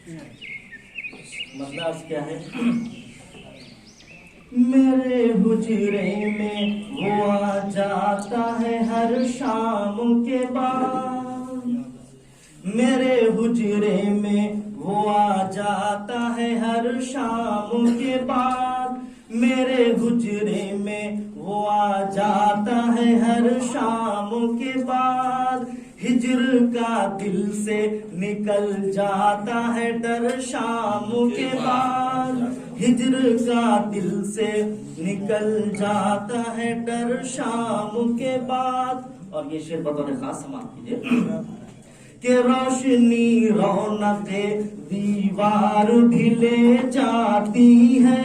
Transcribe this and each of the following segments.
मसला अर्ज क्या है? मेरे हुजरे में वो आ जाता है हर शाम के बाद, मेरे हुजरे में वो आ जाता है हर शाम के बाद, मेरे हुजरे में वो आ जाता है हर शाम के बाद। हिज्र का दिल से निकल जाता है डर शाम के बाद, हिज्र का दिल से निकल जाता है डर शाम के बाद। और ये शेर बतौर खास समाप्त कीजिए कि रोशनी रौनके दीवार भी ले जाती है,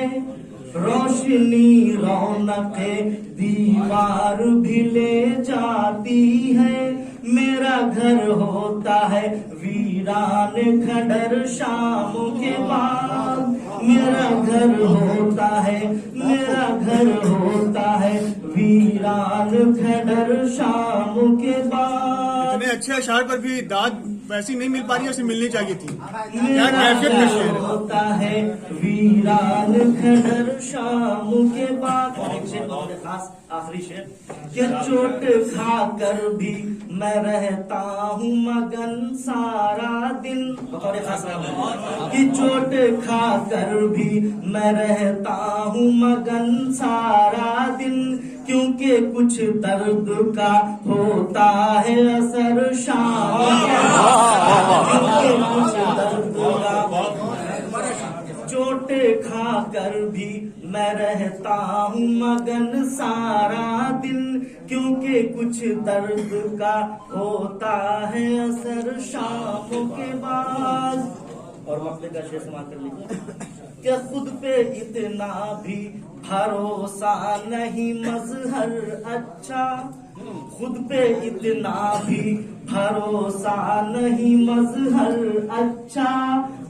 रोशनी रौनके दीवार भी ले जाती है। मेरा घर होता है वीरान खंडर शाम के बाद, मेरा घर होता है, मेरा घर होता है वीरान खंडर शाम के बाद। इतने अच्छे अशार पर भी दाद वैसी नहीं मिल पा रही है, उसे मिलनी चाहिए थी। मेरा घर होता है वीरान खंडर शाम के बाद। और एक शेर बहुत खास आखिरी शेर कि चोट खाकर भी मैं रहता हूँ मगन सारा दिन, बतौर खास कि चोट खाकर भी मैं रहता हूँ मगन सारा दिन, क्योंकि कुछ दर्द का होता है असर शाम के बाद, क्योंकि कुछ दर्द का चोट खाकर भी मैं रहता हूँ मगन सारा दिन, क्योंकि कुछ दर्द का होता है असर शाम के बाद। और मसले का शेर समाप्त कर लीजिए कि खुद पे इतना भी भरोसा नहीं मजहर अच्छा, खुद पे इतना भी भरोसा नहीं मजहर अच्छा,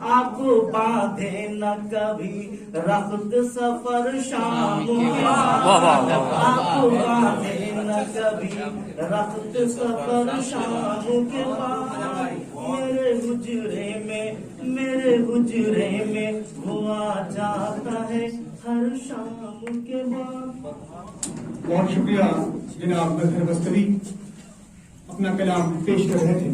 आपको बांधे न कभी रख्त सफर शाम के बाद, आपको बांधे न कभी रख्त सफर शाम के बाद। मेरे हुजरे में, मेरे हुजरे में वो आ जाता है हर शाम के बाद। बहुत शुक्रिया जनाब मजहर बस्तरी, अपना कलाम पेश कर रहे थे।